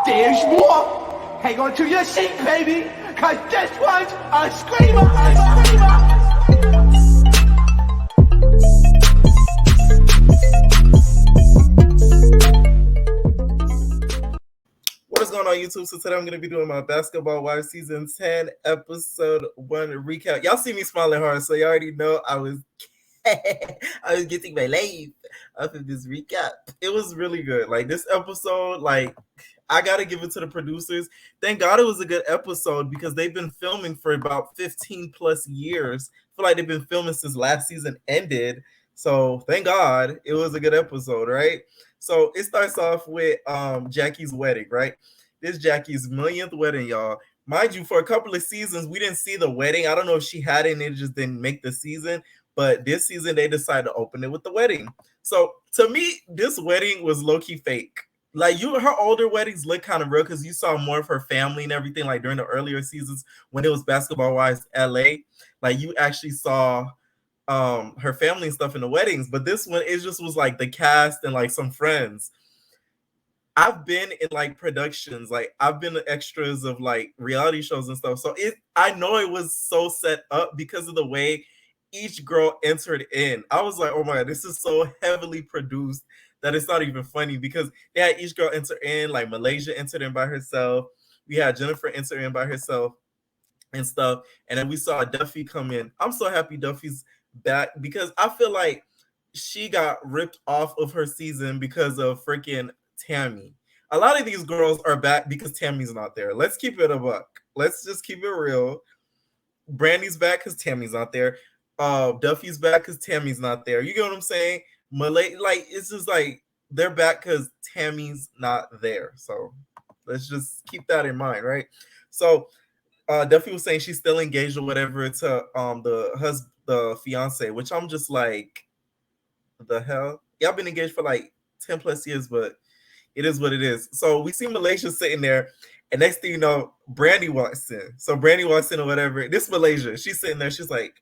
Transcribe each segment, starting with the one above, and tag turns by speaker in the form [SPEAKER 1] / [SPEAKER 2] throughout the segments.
[SPEAKER 1] There's more. Hang on to your seat, baby, cause this one's a screamer, a screamer.
[SPEAKER 2] What is going on, YouTube? So today I'm going to be doing my Basketball Wives Season 10, Episode 1 recap. Y'all see me smiling hard, so you already know I was getting my life off of this recap. It was really good. Like, this episode, like, I got to give it to the producers. Thank God it was a good episode because they've been filming for about 15 plus years. I feel like they've been filming since last season ended. So thank God it was a good episode, right? So it starts off with Jackie's wedding, right? This is Jackie's millionth wedding, y'all. Mind you, for a couple of seasons, we didn't see the wedding. I don't know if she had it and it just didn't make the season. But this season, they decided to open it with the wedding. So to me, this wedding was low-key fake. Like, her older weddings look kind of real because you saw more of her family and everything, like during the earlier seasons when it was Basketball Wives LA. Like, you actually saw her family and stuff in the weddings. But this one, it just was like the cast and like some friends. I've been in like productions, like I've been the extras of like reality shows and stuff. So I know it was so set up because of the way each girl entered in. I was like, oh my God, this is so heavily produced that it's not even funny because they had each girl enter in, like Malaysia entered in by herself. We had Jennifer enter in by herself and stuff. And then we saw Duffy come in. I'm so happy Duffy's back because I feel like she got ripped off of her season because of freaking Tammy. A lot of these girls are back because Tammy's not there. Let's keep it a buck. Let's just keep it real. Brandi's back because Tammy's not there. Duffy's back because Tammy's not there. You get what I'm saying? Malay, like, it's just like they're back because Tammy's not there. So let's just keep that in mind, right? So Duffy was saying she's still engaged or whatever to the fiance, which I'm just like, the hell? Y'all been engaged for like 10 plus years, but it is what it is. So we see Malaysia sitting there, and next thing you know, Brandi walks in. So Brandi walks in or whatever. This Malaysia, she's sitting there, she's like,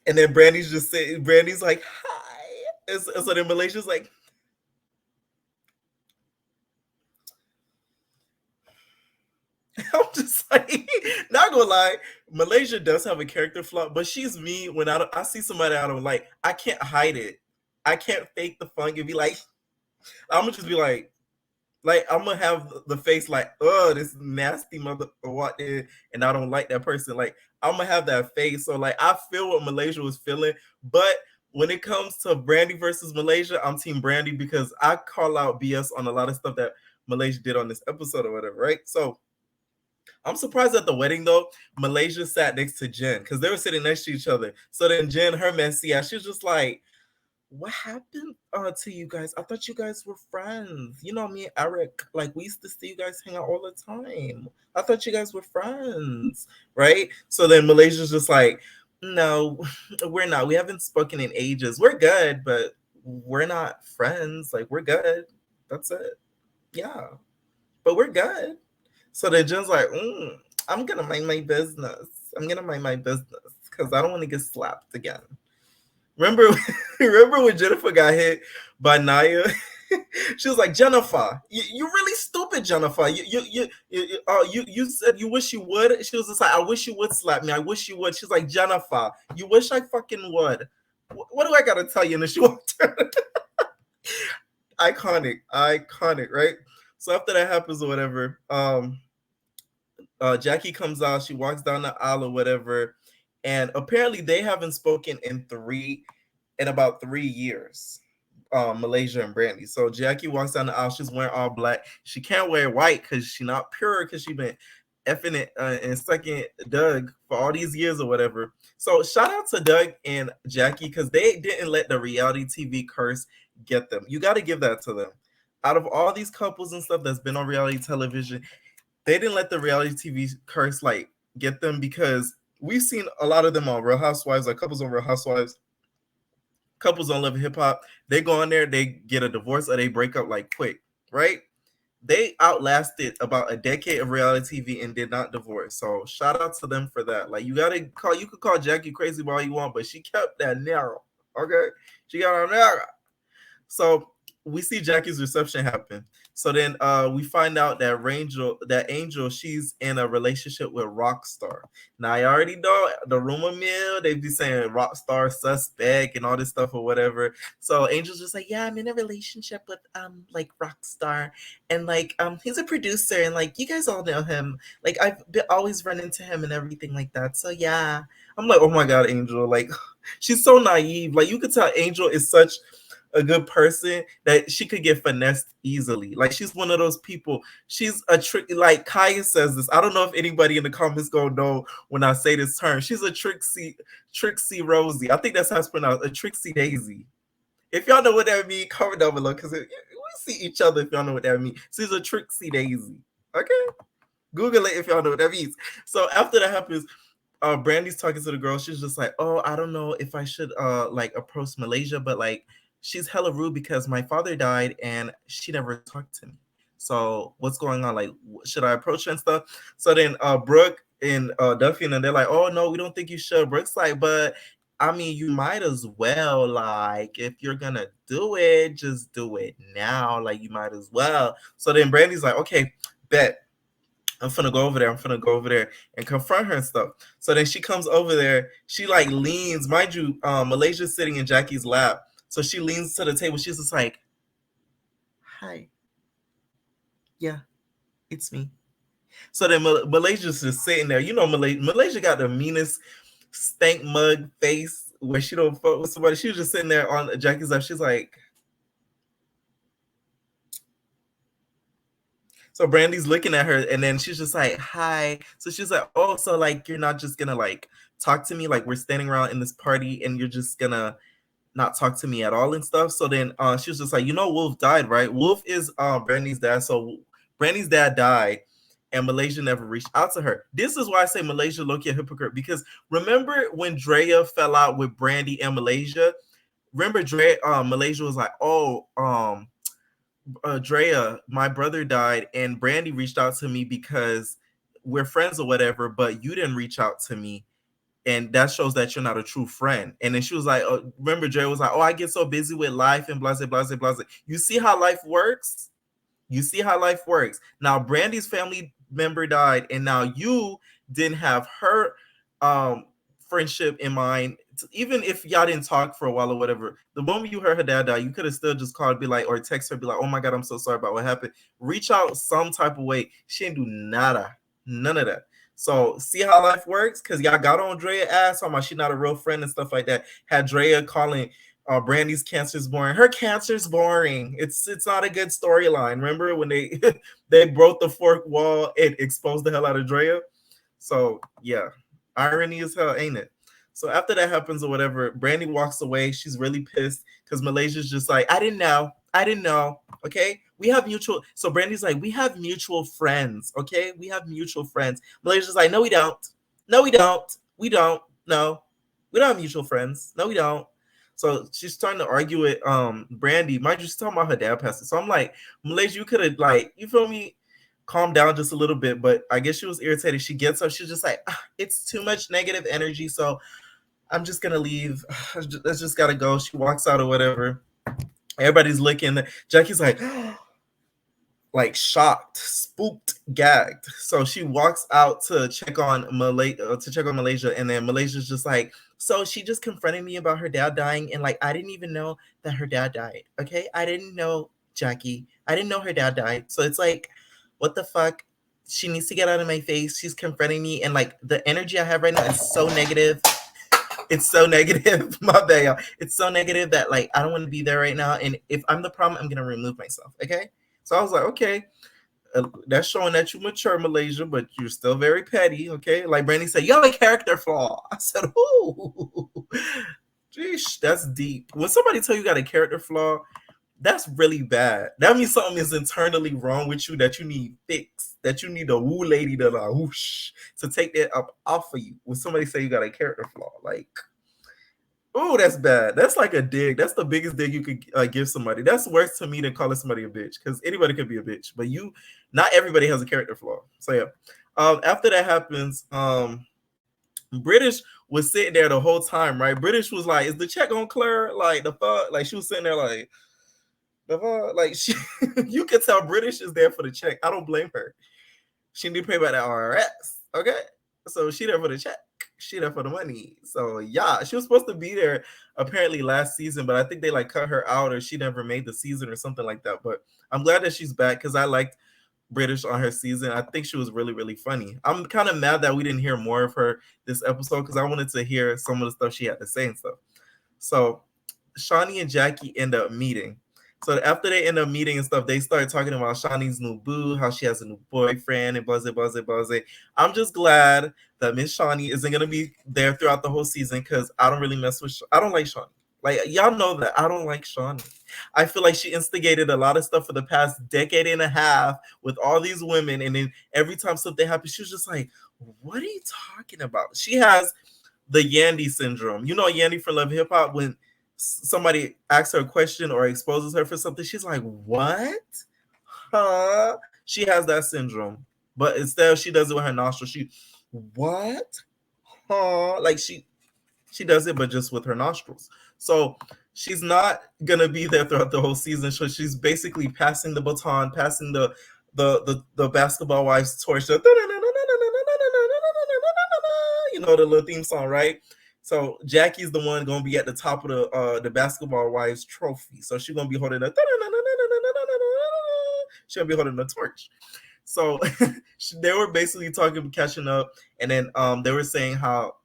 [SPEAKER 2] and then Brandy's just sitting, Brandy's like, hi. And so then Malaysia's like, I'm just like, not gonna lie, Malaysia does have a character flaw, but she's me when I see somebody I don't like, I can't hide it. I can't fake the funk and be like, I'm gonna just be like I'm gonna have the face like, oh, this nasty mother what did, and I don't like that person. Like, I'm gonna have that face. So like, I feel what Malaysia was feeling, but when it comes to Brandi versus Malaysia, I'm Team Brandi because I call out BS on a lot of stuff that Malaysia did on this episode or whatever, right? So I'm surprised at the wedding though. Malaysia sat next to Jen because they were sitting next to each other. So then Jen, her messy ass, she was just like, what happened to you guys? I thought you guys were friends. You know, me and Eric, like we used to see you guys hang out all the time. I thought you guys were friends, right? So then Malaysia's just like, no, we're not. We haven't spoken in ages. We're good, but we're not friends. Like, we're good. That's it. Yeah, but we're good. So then Jen's like, I'm gonna mind my business. I'm gonna mind my business because I don't want to get slapped again. Remember when Jennifer got hit by Naya? She was like, Jennifer, you're really stupid, Jennifer. You said you wish you would. She was just like, I wish you would slap me. I wish you would. She's like, Jennifer, you wish I fucking would. What do I gotta tell you? And then she walked out. Iconic, right? So after that happens or whatever, Jackie comes out. She walks down the aisle or whatever. And apparently they haven't spoken in about 3 years, Malaysia and Brandi. So Jackie walks down the aisle. She's wearing all black. She can't wear white because she's not pure because she been effing it and sucking Doug for all these years or whatever. So shout out to Doug and Jackie because they didn't let the reality TV curse get them. You got to give that to them. Out of all these couples and stuff that's been on reality television, they didn't let the reality TV curse like get them because we've seen a lot of them on Real Housewives, like couples on Real Housewives, couples on Love and Hip Hop. They go on there, they get a divorce or they break up like quick, right? they outlasted about a decade of reality TV and did not divorce. So shout out to them for that. Like you could call Jackie crazy all you want, but she kept that narrow. Okay, she got her narrow. So we see Jackie's reception happen. So then we find out that Angel, she's in a relationship with Rockstar. Now I already know the rumor mill, they be saying Rockstar suspect and all this stuff or whatever. So Angel's just like, yeah, I'm in a relationship with like Rockstar, and like he's a producer, and like you guys all know him. Like always run into him and everything like that. So yeah. I'm like, oh my god, Angel. Like she's so naive. Like you could tell Angel is such a good person that she could get finessed easily. Like she's one of those people. She's a trick. Like Kaya says this. I don't know if anybody in the comments gonna know when I say this term. She's a Trixie Rosie. I think that's how it's pronounced. A Trixie Daisy. If y'all know what that means, comment down below because we see each other. If y'all know what that means, she's a Trixie Daisy. Okay, Google it if y'all know what that means. So after that happens, Brandy's talking to the girl. She's just like, oh, I don't know if I should like approach Malaysia, but like she's hella rude because my father died and she never talked to me. So what's going on? Like, should I approach her and stuff? So then Brooke and Duffy and they're like, oh no, we don't think you should. Brooke's like, but I mean, you might as well. Like, if you're gonna do it, just do it now. Like, you might as well. So then Brandy's like, okay, bet. I'm finna go over there. I'm finna go over there and confront her and stuff. So then she comes over there. She like leans, mind you, Malaysia's sitting in Jackie's lap. So she leans to the table. She's just like, hi. Yeah, it's me. So then Malaysia's just sitting there. You know, Malaysia got the meanest stank mug face where she don't fuck with somebody. She was just sitting there on Jackie's lap. She's like, so Brandy's looking at her and then she's just like, hi. So she's like, oh, so like you're not just gonna like talk to me, like we're standing around in this party and you're just gonna not talk to me at all and stuff. So then she was just like, you know, Wolf died, right? Wolf is Brandy's dad. So Brandy's dad died and Malaysia never reached out to her. This is why I say Malaysia low-key a hypocrite, because remember when Drea fell out with Brandi and Malaysia? Remember Malaysia was like, oh, Drea, my brother died, and Brandi reached out to me because we're friends or whatever, but you didn't reach out to me. And that shows that you're not a true friend. And then she was like, oh, remember, Drea was like, oh, I get so busy with life and blah, blah, blah, blah. You see how life works? You see how life works. Now, Brandy's family member died, and now you didn't have her friendship in mind. Even if y'all didn't talk for a while or whatever, the moment you heard her dad die, you could have still just called, be like, or text her, be like, oh my god, I'm so sorry about what happened. Reach out some type of way. She didn't do nada, none of that. So see how life works, because y'all got on Drea ass talking about she not a real friend and stuff like that. Had Drea calling Brandy's cancer's boring. Her cancer's boring. It's not a good storyline. Remember when they they broke the fourth wall and exposed the hell out of Drea? So yeah, irony as hell, ain't it? So after that happens or whatever, Brandy walks away. She's really pissed because Malaysia's just like, I didn't know. I didn't know. Okay. We have mutual. So Brandy's like, we have mutual friends. Okay. We have mutual friends. Malaysia's like, no, we don't. No, we don't. We don't. No, we don't have mutual friends. No, we don't. So she's trying to argue with Brandy. Mind you, she's talking about her dad passing. So I'm like, Malaysia, you could have like, you feel me? Calm down just a little bit, but I guess she was irritated. She gets up, she's just like, it's too much negative energy, so I'm just gonna leave. Let's just gotta go. She walks out or whatever. Everybody's looking. Jackie's like shocked, spooked, gagged. So she walks out to check on Malaysia, and then Malaysia's just like, so she just confronted me about her dad dying, and like I didn't even know that her dad died. Okay, I didn't know, Jackie. I didn't know her dad died. So it's like, what the fuck? She needs to get out of my face. She's confronting me, and like the energy I have right now is so negative. It's so negative. My bad, y'all. It's so negative that like I don't want to be there right now. And if I'm the problem, I'm gonna remove myself. Okay. So I was like, okay, that's showing that you mature, Malaysia, but you're still very petty. Okay. Like Brandy said, you have a character flaw. I said, ooh, geez, that's deep. When somebody tell you got a character flaw, that's really bad. That means something is internally wrong with you that you need fixed. That you need a woo lady to like whoosh to take that up off of you. When somebody say you got a character flaw, like Oh, that's bad. That's like a dig. That's the biggest dig you could give somebody. That's worse to me than calling somebody a bitch, because anybody could be a bitch, but not everybody has a character flaw. So yeah. After that happens, British was sitting there the whole time, right? British was like, "Is the check on clear?" Like the fuck, like she was sitting there like the fuck, like she. You could tell British is there for the check. I don't blame her. She need to pay by the IRS. Okay, so she there for the check. She there for the money. So yeah, she was supposed to be there apparently last season, but I think they like cut her out or she never made the season or something like that. But I'm glad that she's back because I liked British on her season. I think she was really, really funny. I'm kind of mad that we didn't hear more of her this episode because I wanted to hear some of the stuff she had to say and stuff. So Shawnee and Jackie end up meeting. So after they end up meeting and stuff, they start talking about Shawnee's new boo, how she has a new boyfriend and buzz it, buzz it, buzz it. I'm just glad that Miss Shawnee isn't gonna be there throughout the whole season because I don't really mess with. I don't like Shawnee. Like y'all know that I don't like Shawnee. I feel like she instigated a lot of stuff for the past decade and a half with all these women, and then every time something happens, she was just like, "What are you talking about?" She has the Yandy syndrome. You know, Yandy from Love Hip Hop, when somebody asks her a question or exposes her for something, she's like, "What? Huh?" She has that syndrome, but instead she does it with her nostrils. She, what? Huh? Like she does it, but just with her nostrils. So she's not gonna be there throughout the whole season. So she's basically passing the baton, passing the basketball wives torch. You know the little theme song, right? So Jackie's the one gonna be at the top of the basketball wives trophy. So she's gonna be holding a she's gonna be holding the torch. So they were basically talking, catching up, and then they were saying how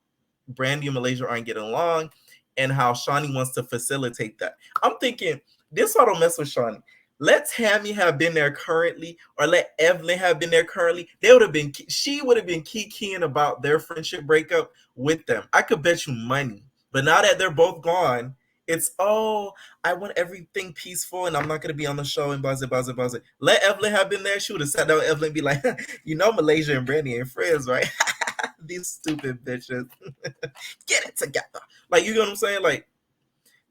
[SPEAKER 2] Brandi and Malaysia aren't getting along, and how Shawnee wants to facilitate that. I'm thinking, this why I don't mess with Shawnee. Let Tammy have been there currently, or let Evelyn have been there currently. She would have been kikiing about their friendship breakup with them. I could bet you money. But now that they're both gone, it's, oh, I want everything peaceful and I'm not gonna be on the show and buzz it, buzz it, buzz it. Let Evelyn have been there. She would have sat down with Evelyn and be like, you know, Malaysia and Brandi ain't friends, right? These stupid bitches. Get it together. Like, you know what I'm saying? Like,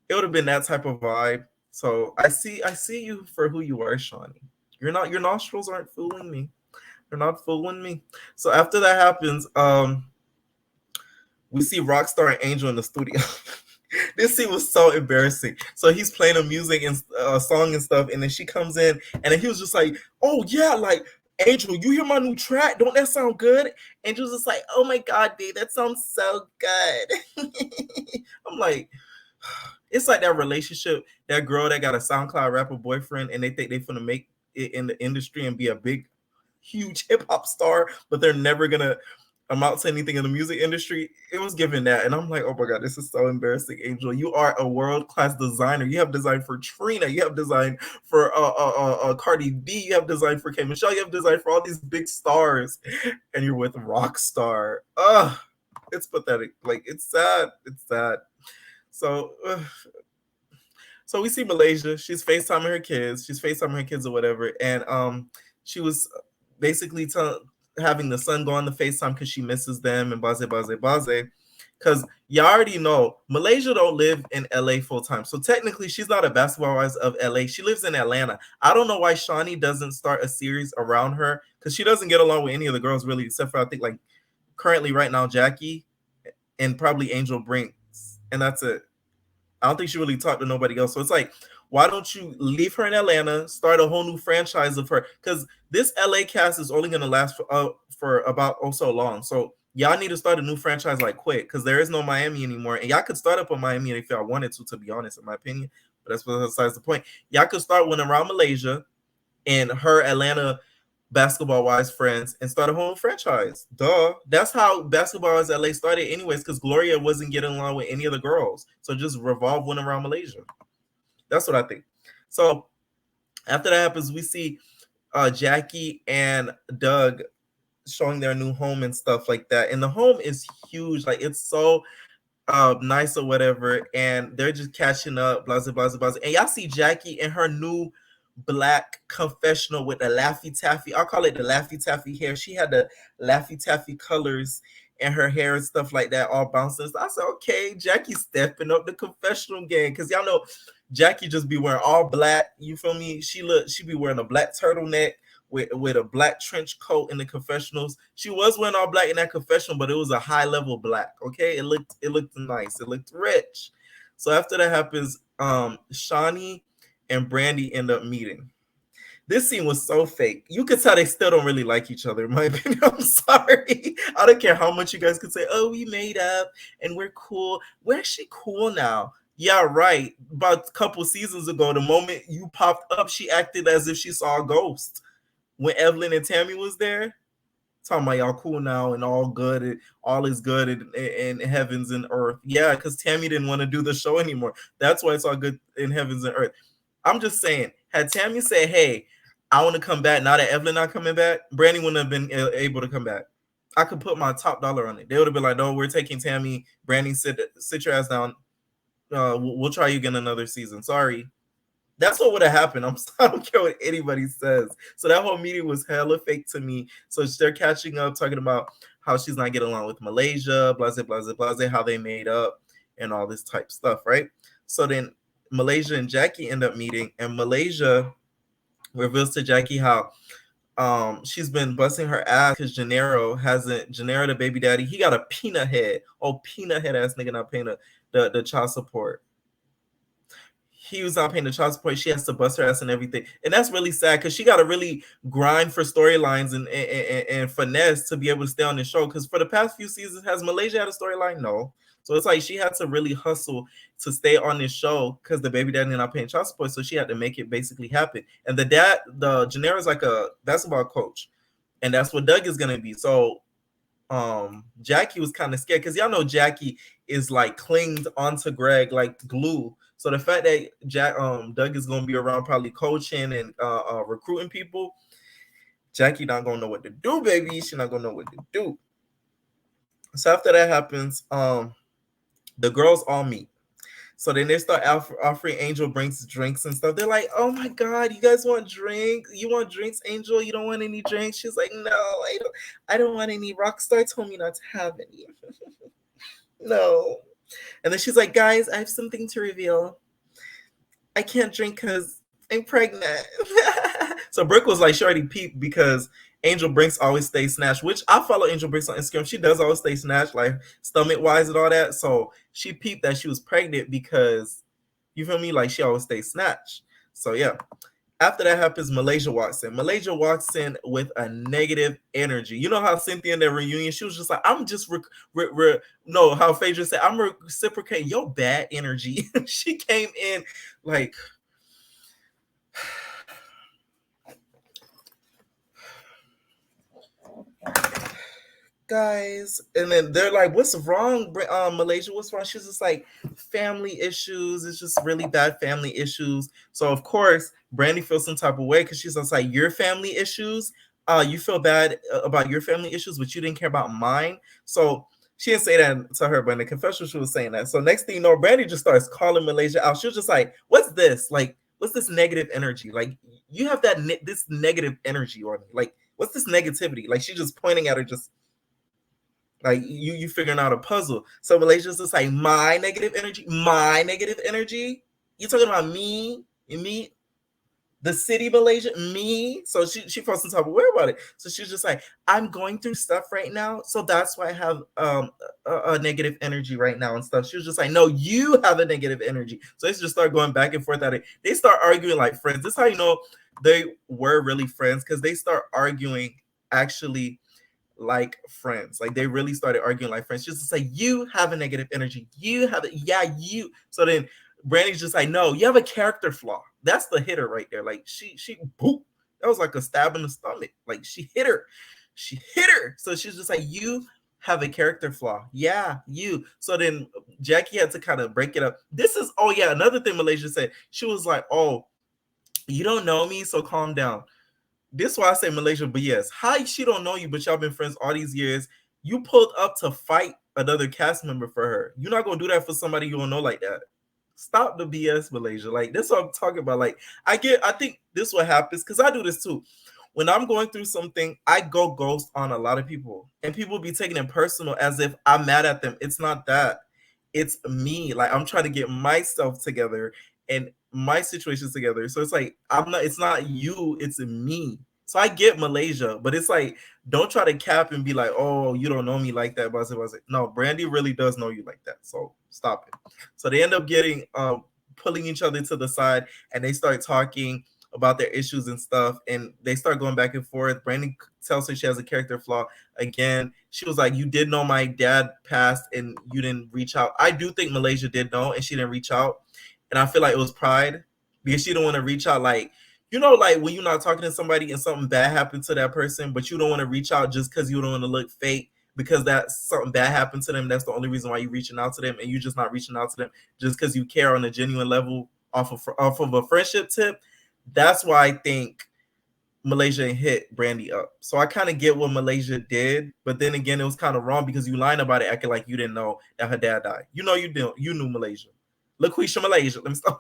[SPEAKER 2] it would have been that type of vibe. So I see you for who you are, Shawnee. Your nostrils aren't fooling me. They're not fooling me. So after that happens, we see Rockstar and Angel in the studio. This scene was so embarrassing. So he's playing a music and song and stuff, and then she comes in, and then he was just like, "Oh yeah, like Angel, you hear my new track? Don't that sound good?" Angel's just like, "Oh my god, babe, that sounds so good." I'm like, it's like that relationship, that girl that got a SoundCloud rapper boyfriend, and they think they're gonna make it in the industry and be a big, huge hip hop star, but they're never gonna amount to anything in the music industry. It was given that, and I'm like, oh my god, this is so embarrassing, Angel. You are a world class designer. You have designed for Trina. You have designed for Cardi B. You have designed for K Michelle. You have designed for all these big stars, and you're with Rockstar. Ugh, it's pathetic. Like, it's sad. It's sad. So, so we see Malaysia. She's FaceTiming her kids. She's FaceTiming her kids or whatever, and she was basically having the son go on the FaceTime because she misses them and baze, baze, baze. Because you already know Malaysia don't live in LA full time. So technically she's not a basketball wife of LA. She lives in Atlanta. I don't know why Shawnee doesn't start a series around her, because she doesn't get along with any of the girls really, except for I think like currently right now Jackie and probably Angel Brinks. And that's it. I don't think she really talked to nobody else. So it's like, why don't you leave her in Atlanta, start a whole new franchise of her? Because this LA cast is only going to last for about so long. So y'all need to start a new franchise like quick, because there is no Miami anymore. And y'all could start up on Miami if y'all wanted to be honest, in my opinion. But that's besides the point. Y'all could start one around Malaysia and her Atlanta basketball wise friends and start a whole franchise. Duh. That's how basketball wise LA started anyways, because Gloria wasn't getting along with any of the girls. So just revolve one around Malaysia. That's what I think. So after that happens, we see Jackie and Doug showing their new home and stuff like that. And the home is huge. Like, it's so nice or whatever. And they're just catching up, blah, blah, blah, blah. And y'all see Jackie in her new black confessional with the Laffy Taffy. I'll call it the Laffy Taffy hair. She had the Laffy Taffy colors and her hair and stuff like that all bouncing. So I said, okay, Jackie's stepping up the confessional game, because y'all know Jackie just be wearing all black. You feel me? She be wearing a black turtleneck with a black trench coat in the confessionals. She was wearing all black in that confessional, but it was a high level black. Okay, it looked nice. It looked rich. So after that happens, Shawnee and Brandi end up meeting. This scene was so fake. You could tell they still don't really like each other, in my opinion. I'm sorry. I don't care how much you guys could say, oh, we made up and we're cool. We're actually cool now. Yeah, right. About a couple seasons ago, the moment you popped up, she acted as if she saw a ghost. When Evelyn and Tammy was there, talking about y'all cool now and all good, and all is good in heavens and earth. Yeah, because Tammy didn't want to do the show anymore. That's why it's all good in heavens and earth. I'm just saying, had Tammy said, hey, I want to come back now that Evelyn not coming back, Brandi wouldn't have been able to come back. I could put my top dollar on it. They would have been like, no, we're taking Tammy. Brandi, sit your ass down. We'll try you again another season. Sorry. That's what would have happened. I don't care what anybody says. So that whole meeting was hella fake to me. So they're catching up, talking about how she's not getting along with Malaysia, blase, blase, blase, how they made up and all this type stuff, right? So then Malaysia and Jackie end up meeting, and Malaysia reveals to Jackie how she's been busting her ass because Gennaro, the baby daddy, he got a peanut head. Oh, peanut head ass nigga not paying the child support. He was not paying the child support. She has to bust her ass and everything. And that's really sad because she got to really grind for storylines and finesse to be able to stay on the show. Because for the past few seasons, has Malaysia had a storyline? No. So it's like she had to really hustle to stay on this show because the baby daddy not paying child support. So she had to make it basically happen. And the Gennaro is like a basketball coach. And that's what Doug is going to be. So Jackie was kind of scared because y'all know Jackie is like clinged onto Greg like glue. So the fact that Doug is going to be around probably coaching and recruiting people, Jackie not going to know what to do, baby. She's not going to know what to do. So after that happens, the girls all meet. So then they start offering Angel brings drinks and stuff. They're like, oh my God, you guys want drinks? You want drinks, Angel? You don't want any drinks? She's like, no, I don't want any. Rockstar told me not to have any. No. And then she's like, guys, I have something to reveal. I can't drink because I'm pregnant. So Brooke was like, she already peeped because Angel Brinks always stays snatched, which I follow Angel Brinks on Instagram. She does always stay snatched, like stomach-wise and all that. So she peeped that she was pregnant because, you feel me? Like she always stays snatched. So yeah. After that happens, Malaysia walks in. Malaysia walks in with a negative energy. You know how Cynthia in their reunion, she was just like, I'm just, no, how Phaedra said, I'm reciprocating your bad energy. She came in like, guys, and then they're like, what's wrong, Malaysia? What's wrong? She's just like, family issues. It's just really bad family issues. So of course, Brandi feels some type of way because she's just like, your family issues. You feel bad about your family issues, but you didn't care about mine. So she didn't say that to her, but in the confessional, she was saying that. So next thing you know, Brandi just starts calling Malaysia out. She was just like, what's this? Like, what's this negative energy? Like, you have this negative energy on me. Like, what's this negativity? Like, she's just pointing at her, just like you figuring out a puzzle. So Malaysia's just like, my negative energy. You talking about me, the city, Malaysia, me. So she felt some type of way about it. So she's just like, I'm going through stuff right now, so that's why I have a negative energy right now and stuff. She was just like, no, you have a negative energy. So they just start going back and forth at it. They start arguing like friends. This is how you know they were really friends, because they start arguing actually like friends. Like they really started arguing like friends. Just to say, you have a negative energy. You have it. Yeah, you. So then Brandy's just like, no, you have a character flaw. That's the hitter right there. Like she boop. That was like a stab in the stomach. Like she hit her. So she's just like, you have a character flaw. Yeah, you. So then Jackie had to kind of break it up. This is, oh yeah, another thing Malaysia said. She was like, oh, you don't know me, so calm down. This is why I say Malaysia, but yes, how she don't know you, but y'all been friends all these years. You pulled up to fight another cast member for her. You're not gonna do that for somebody you don't know like that. Stop the BS, Malaysia. Like this is what I'm talking about. Like I think this is what happens, because I do this too. when I'm going through something, I go ghost on a lot of people, and people be taking it personal as if I'm mad at them. It's not that. It's me. Like I'm trying to get myself together and my situations together. So it's like I'm not. It's not you. It's me. So I get Malaysia, but it's like don't try to cap and be like, oh, you don't know me like that. But I was like, no, Brandy really does know you like that. So stop it. So they end up getting pulling each other to the side, and they start talking about their issues and stuff, and they start going back and forth. Brandi tells her she has a character flaw again. She was like, you did know my dad passed and you didn't reach out. I do think Malaysia did know and she didn't reach out, and I feel like it was pride because she don't want to reach out. Like, you know, like when you're not talking to somebody and something bad happened to that person, but you don't want to reach out just because you don't want to look fake because that something bad happened to them. That's the only reason why you're reaching out to them, and you're just not reaching out to them just because you care on a genuine level off of a friendship tip. That's why I think Malaysia hit Brandi up. So I kind of get what Malaysia did, but then again, it was kind of wrong because you lying about it, acting like you didn't know that her dad died. You know you didn't. You knew Malaysia. LaQuisha Malaysia. Let me stop.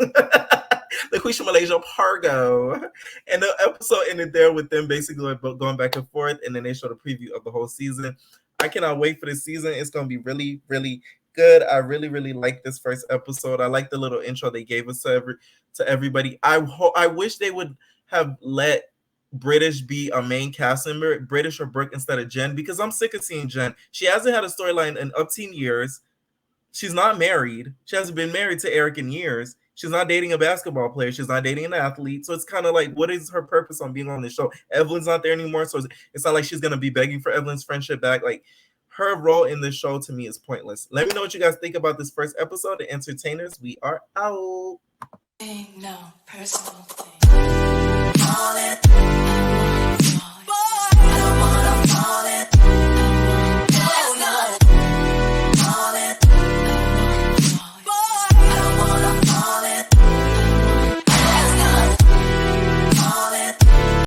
[SPEAKER 2] LaQuisha Malaysia Pargo. And the episode ended there with them basically going back and forth, and then they showed a preview of the whole season. I cannot wait for this season. It's going to be really, really good. I really, really like this first episode. I like the little intro they gave us to everybody. I wish they would have let British be a main cast member, British or Brooke instead of Jen, because I'm sick of seeing Jen. She hasn't had a storyline in up teen years. She's not married. She hasn't been married to Eric in years. She's not dating a basketball player. She's not dating an athlete. So it's kind of like, what is her purpose on being on this show? Evelyn's not there anymore. So it's not like she's going to be begging for Evelyn's friendship back. Like, her role in this show to me is pointless. Let me know what you guys think about this first episode. The entertainers, we are out.
[SPEAKER 3] No personal thing.